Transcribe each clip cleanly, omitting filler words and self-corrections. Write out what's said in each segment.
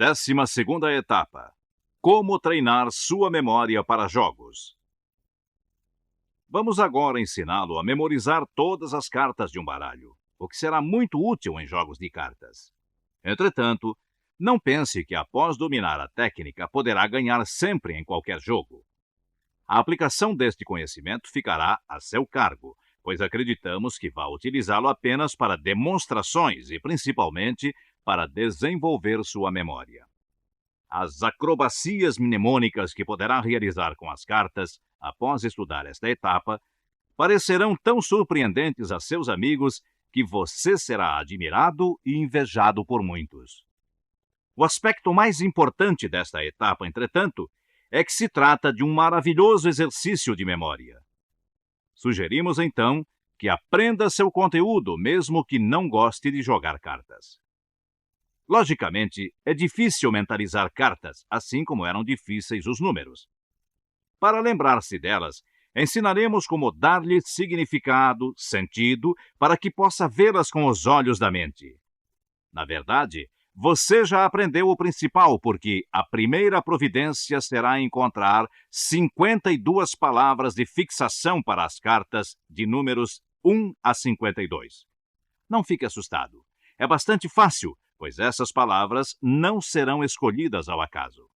12ª etapa. Como treinar sua memória para jogos. Vamos agora ensiná-lo a memorizar todas as cartas de um baralho, o que será muito útil em jogos de cartas. Entretanto, não pense que após dominar a técnica poderá ganhar sempre em qualquer jogo. A aplicação deste conhecimento ficará a seu cargo, pois acreditamos que vá utilizá-lo apenas para demonstrações e principalmente para desenvolver sua memória. As acrobacias mnemônicas que poderá realizar com as cartas após estudar esta etapa parecerão tão surpreendentes a seus amigos que você será admirado e invejado por muitos. O aspecto mais importante desta etapa, entretanto, é que se trata de um maravilhoso exercício de memória. Sugerimos, então, que aprenda seu conteúdo, mesmo que não goste de jogar cartas. Logicamente, é difícil mentalizar cartas, assim como eram difíceis os números. Para lembrar-se delas, ensinaremos como dar-lhes significado, sentido, para que possa vê-las com os olhos da mente. Na verdade, você já aprendeu o principal, porque a primeira providência será encontrar 52 palavras de fixação para as cartas de números 1 a 52. Não fique assustado. É bastante fácil, pois essas palavras não serão escolhidas ao acaso.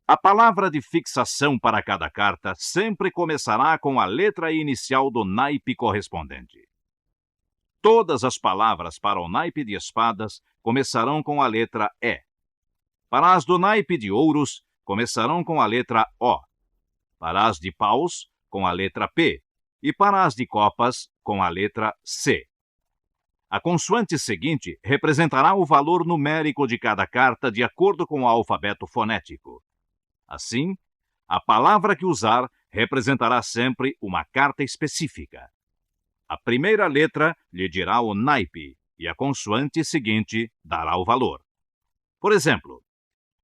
A palavra de fixação para cada carta sempre começará com a letra inicial do naipe correspondente. Todas as palavras para o naipe de espadas começarão com a letra E. Para as do naipe de ouros, começarão com a letra O. Para as de paus, com a letra P. E para as de copas, com a letra C. A consoante seguinte representará o valor numérico de cada carta de acordo com o alfabeto fonético. Assim, a palavra que usar representará sempre uma carta específica. A primeira letra lhe dirá o naipe e a consoante seguinte dará o valor. Por exemplo,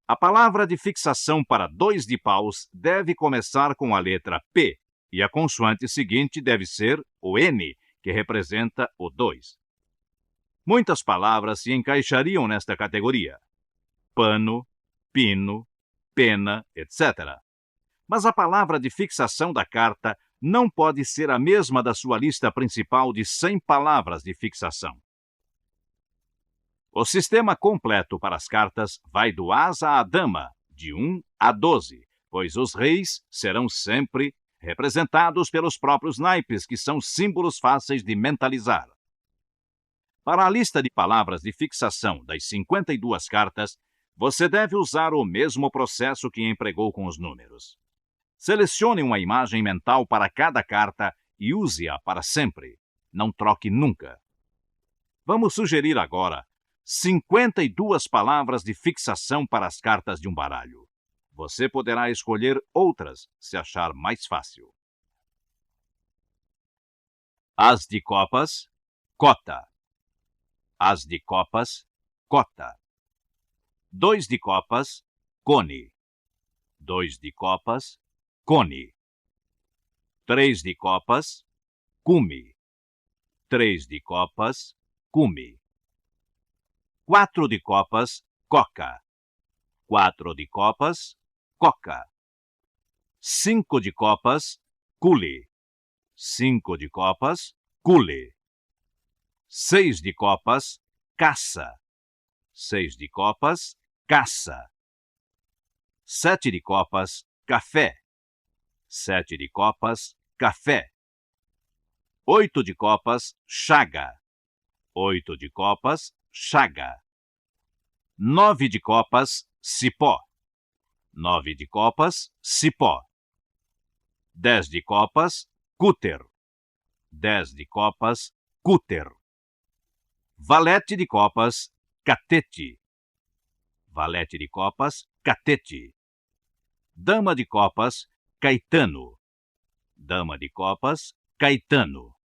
a palavra de fixação para 2 de paus deve começar com a letra P e a consoante seguinte deve ser o N, que representa o 2. Muitas palavras se encaixariam nesta categoria: pano, pino, pena, etc. Mas a palavra de fixação da carta não pode ser a mesma da sua lista principal de 100 palavras de fixação. O sistema completo para as cartas vai do asa à dama, de 1 a 12, pois os reis serão sempre representados pelos próprios naipes, que são símbolos fáceis de mentalizar. Para a lista de palavras de fixação das 52 cartas, você deve usar o mesmo processo que empregou com os números. Selecione uma imagem mental para cada carta e use-a para sempre. Não troque nunca. Vamos sugerir agora 52 palavras de fixação para as cartas de um baralho. Você poderá escolher outras se achar mais fácil. As de copas, cota. As de copas, cota. 2 de copas, cone. 2 de copas, cone. 3 de copas, cume. 3 de copas, cume. 4 de copas, coca. 4 de copas, coca. 5 de copas, cule. 5 de copas, cule. 6 de copas, caça. 6 de copas, caça. 7 de copas, café. 7 de copas, café. 8 de copas, chaga. 8 de copas, chaga. 9 de copas, cipó. 9 de copas, cipó. 10 de copas, cúter. 10 de copas, cúter. Valete de copas, catete. Valete de copas, catete. Dama de copas, caetano. Dama de copas, caetano.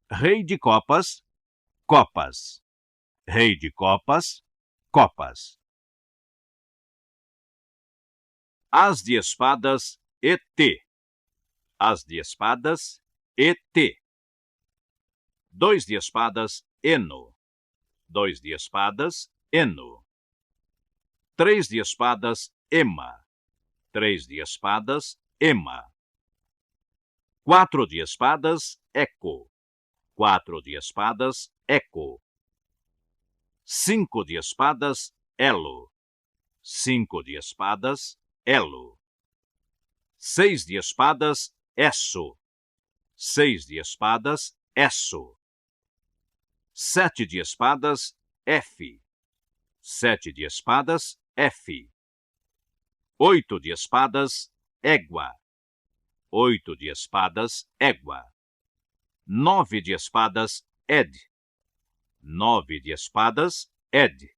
Rei de copas, copas. Rei de copas, copas. As de espadas, ET. As de espadas, ET. 2 de espadas, eno. 2 de espadas, eno. 3 de espadas, ema. 3 de espadas, ema. 4 de espadas, eco. 4 de espadas, eco. 5 de espadas, elo. 5 de espadas, elo. 6 de espadas, esso. 6 de espadas, esso. 7 de espadas, F. 7 de espadas, F. 8 de espadas, égua. 8 de espadas, égua. 9 de espadas, ed. 9 de espadas, ed.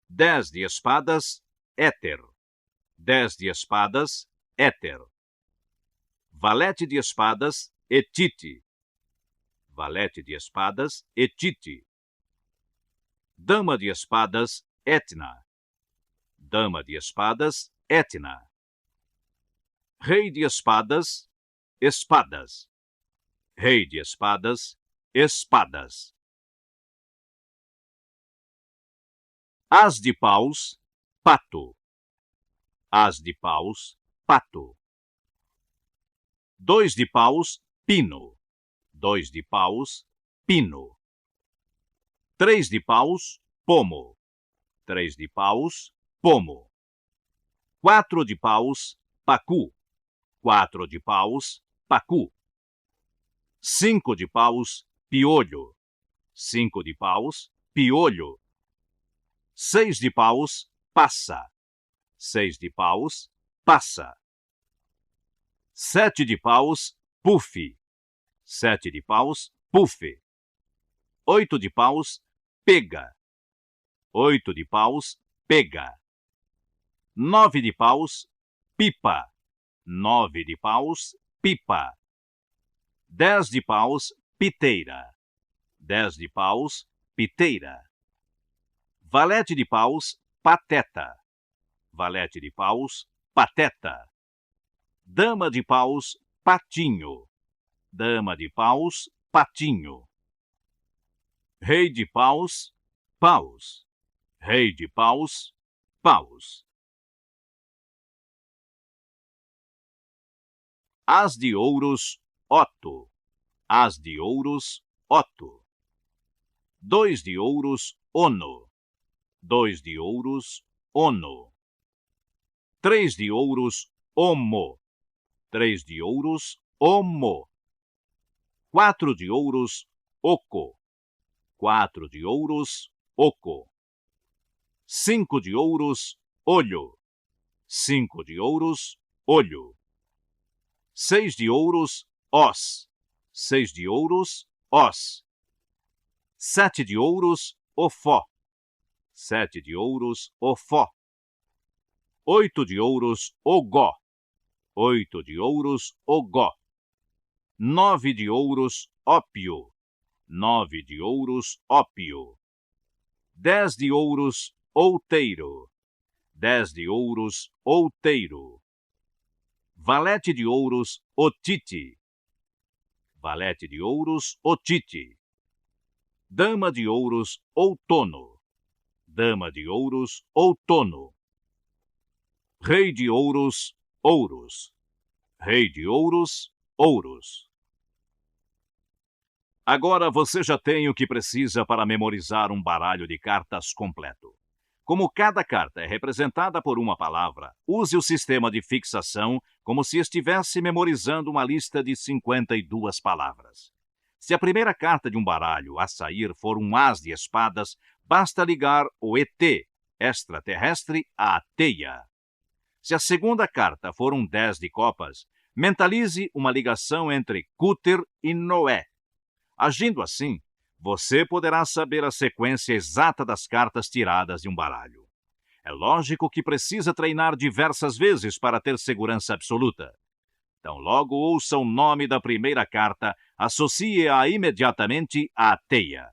10 de espadas, éter. 10 de espadas, éter. Valete de espadas, etite. Valete de espadas, etite. Dama de espadas, Etna. Dama de espadas, Etna. Rei de espadas, espadas. Rei de espadas, espadas. As de paus, pato. As de paus, pato. 2 de paus, pino. 2 de paus, pino. 3 de paus, pomo. 3 de paus, pomo. 4 de paus, pacu. 4 de paus, pacu. 5 de paus, piolho. 5 de paus, piolho. 6 de paus, passa. 6 de paus, passa. 7 de paus, puff. 7 de paus, puff. 8 de paus, pega. 8 de paus, pega. 9 de paus, pipa. 9 de paus, pipa. 10 de paus, piteira. 10 de paus, piteira. Valete de paus, pateta. Valete de paus, pateta. Dama de paus, patinho. Dama de paus, patinho. Rei de paus, paus. Rei de paus, paus. As de ouros, Otto. As de ouros, Otto. 2 de ouros, ono. 2 de ouros, ono. 3 de ouros, homo. 3 de ouros, homo. 4 de ouros, oco. 4 de ouros, oco. 5 de ouros, olho. 5 de ouros, olho. 6 de ouros, os. 6 de ouros, os. 7 de ouros, ofó. 7 de ouros, ofó. 8 de ouros, ogó. 8 de ouros, ogó. 9 de ouros, ópio. 9 de ouros, ópio. 10 de ouros, outeiro. 10 de ouros, outeiro. Valete de ouros, otite. Valete de ouros, otite. Dama de ouros, outono. Dama de ouros, outono. Rei de ouros, ouros. Rei de ouros, ouros. Agora você já tem o que precisa para memorizar um baralho de cartas completo. Como cada carta é representada por uma palavra, use o sistema de fixação como se estivesse memorizando uma lista de 52 palavras. Se a primeira carta de um baralho a sair for um as de espadas, basta ligar o ET, extraterrestre, à teia. Se a segunda carta for um 10 de copas, mentalize uma ligação entre Cúter e Noé. Agindo assim, você poderá saber a sequência exata das cartas tiradas de um baralho. É lógico que precisa treinar diversas vezes para ter segurança absoluta. Então, logo ouça o nome da primeira carta, associe-a imediatamente à teia.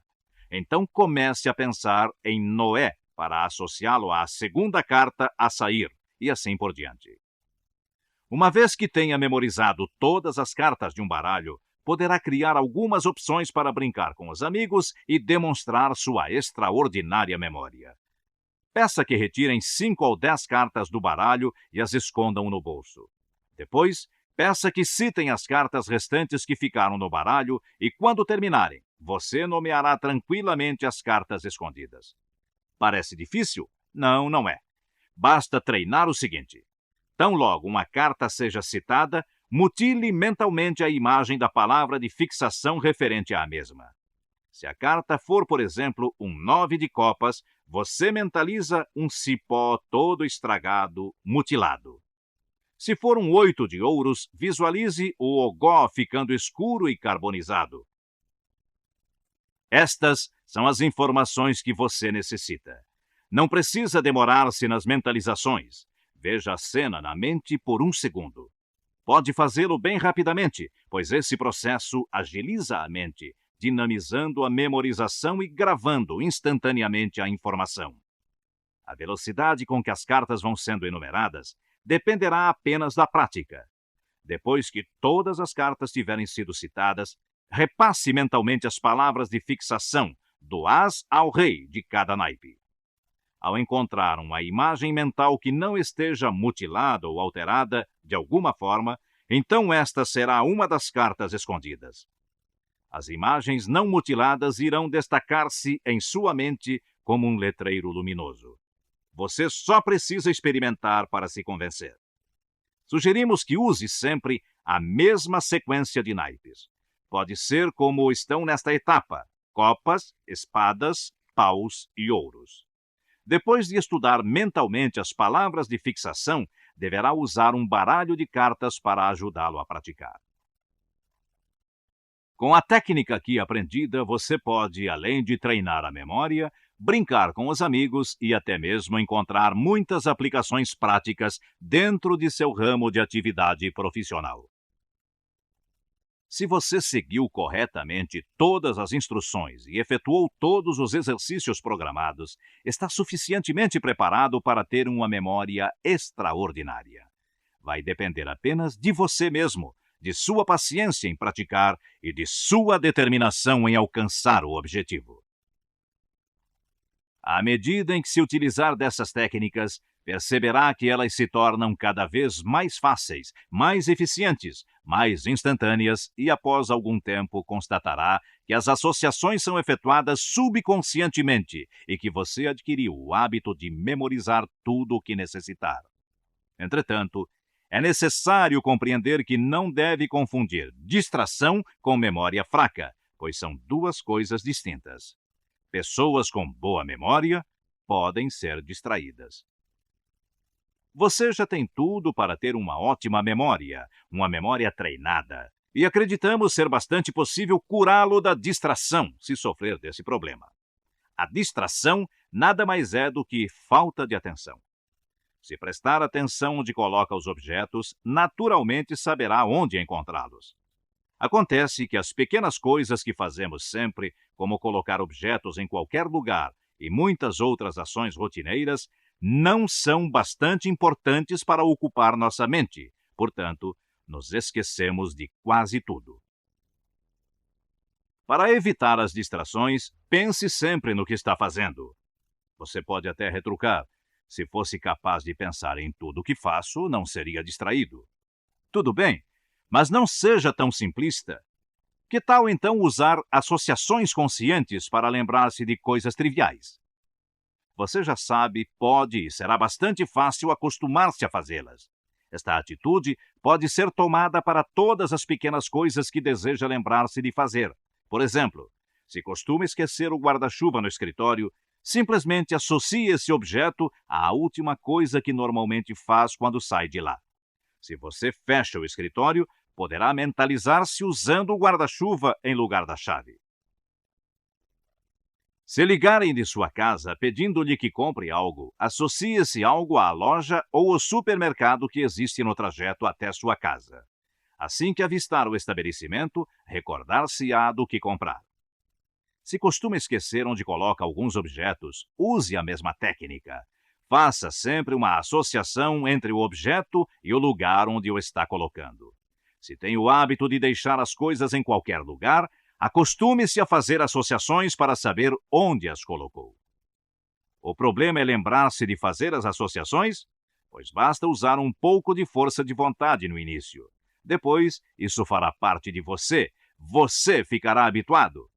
Então, comece a pensar em Noé para associá-lo à segunda carta a sair, e assim por diante. Uma vez que tenha memorizado todas as cartas de um baralho, poderá criar algumas opções para brincar com os amigos e demonstrar sua extraordinária memória. Peça que retirem 5 ou 10 cartas do baralho e as escondam no bolso. Depois, peça que citem as cartas restantes que ficaram no baralho e, quando terminarem, você nomeará tranquilamente as cartas escondidas. Parece difícil? Não, não é. Basta treinar o seguinte: tão logo uma carta seja citada, mutile mentalmente a imagem da palavra de fixação referente à mesma. Se a carta for, por exemplo, um 9 de copas, você mentaliza um cipó todo estragado, mutilado. Se for um 8 de ouros, visualize o ogó ficando escuro e carbonizado. Estas são as informações que você necessita. Não precisa demorar-se nas mentalizações. Veja a cena na mente por um segundo. Pode fazê-lo bem rapidamente, pois esse processo agiliza a mente, dinamizando a memorização e gravando instantaneamente a informação. A velocidade com que as cartas vão sendo enumeradas dependerá apenas da prática. Depois que todas as cartas tiverem sido citadas, repasse mentalmente as palavras de fixação, do as ao rei de cada naipe. Ao encontrar uma imagem mental que não esteja mutilada ou alterada de alguma forma, então esta será uma das cartas escondidas. As imagens não mutiladas irão destacar-se em sua mente como um letreiro luminoso. Você só precisa experimentar para se convencer. Sugerimos que use sempre a mesma sequência de naipes. Pode ser como estão nesta etapa: copas, espadas, paus e ouros. Depois de estudar mentalmente as palavras de fixação, deverá usar um baralho de cartas para ajudá-lo a praticar. Com a técnica aqui aprendida, você pode, além de treinar a memória, brincar com os amigos e até mesmo encontrar muitas aplicações práticas dentro de seu ramo de atividade profissional. Se você seguiu corretamente todas as instruções e efetuou todos os exercícios programados, está suficientemente preparado para ter uma memória extraordinária. Vai depender apenas de você mesmo, de sua paciência em praticar e de sua determinação em alcançar o objetivo. À medida em que se utilizar dessas técnicas, perceberá que elas se tornam cada vez mais fáceis, mais eficientes, mais instantâneas e, após algum tempo, constatará que as associações são efetuadas subconscientemente e que você adquiriu o hábito de memorizar tudo o que necessitar. Entretanto, é necessário compreender que não deve confundir distração com memória fraca, pois são duas coisas distintas. Pessoas com boa memória podem ser distraídas. Você já tem tudo para ter uma ótima memória, uma memória treinada, e acreditamos ser bastante possível curá-lo da distração, se sofrer desse problema. A distração nada mais é do que falta de atenção. Se prestar atenção onde coloca os objetos, naturalmente saberá onde encontrá-los. Acontece que as pequenas coisas que fazemos sempre, como colocar objetos em qualquer lugar e muitas outras ações rotineiras, não são bastante importantes para ocupar nossa mente. Portanto, nos esquecemos de quase tudo. Para evitar as distrações, pense sempre no que está fazendo. Você pode até retrucar: se fosse capaz de pensar em tudo o que faço, não seria distraído. Tudo bem, mas não seja tão simplista. Que tal então usar associações conscientes para lembrar-se de coisas triviais? Você já sabe, pode e será bastante fácil acostumar-se a fazê-las. Esta atitude pode ser tomada para todas as pequenas coisas que deseja lembrar-se de fazer. Por exemplo, se costuma esquecer o guarda-chuva no escritório, simplesmente associe esse objeto à última coisa que normalmente faz quando sai de lá. Se você fecha o escritório, poderá mentalizar-se usando o guarda-chuva em lugar da chave. Se ligarem de sua casa pedindo-lhe que compre algo, associe esse algo à loja ou ao supermercado que existe no trajeto até sua casa. Assim que avistar o estabelecimento, recordar-se-á do que comprar. Se costuma esquecer onde coloca alguns objetos, use a mesma técnica. Faça sempre uma associação entre o objeto e o lugar onde o está colocando. Se tem o hábito de deixar as coisas em qualquer lugar, acostume-se a fazer associações para saber onde as colocou. O problema é lembrar-se de fazer as associações? Pois basta usar um pouco de força de vontade no início. Depois, isso fará parte de você. Você ficará habituado.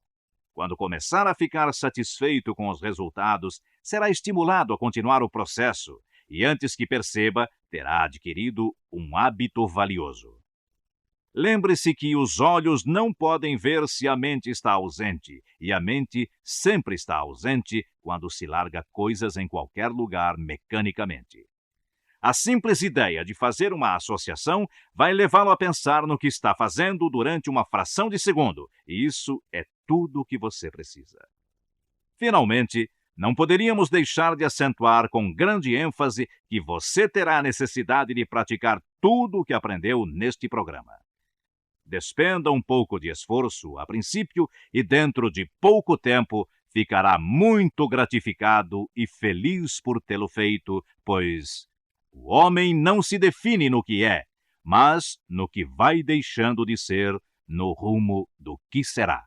Quando começar a ficar satisfeito com os resultados, será estimulado a continuar o processo e, antes que perceba, terá adquirido um hábito valioso. Lembre-se que os olhos não podem ver se a mente está ausente, e a mente sempre está ausente quando se larga coisas em qualquer lugar mecanicamente. A simples ideia de fazer uma associação vai levá-lo a pensar no que está fazendo durante uma fração de segundo, e isso é tudo o que você precisa. Finalmente, não poderíamos deixar de acentuar com grande ênfase que você terá a necessidade de praticar tudo o que aprendeu neste programa. Despenda um pouco de esforço a princípio e dentro de pouco tempo ficará muito gratificado e feliz por tê-lo feito, pois o homem não se define no que é, mas no que vai deixando de ser no rumo do que será.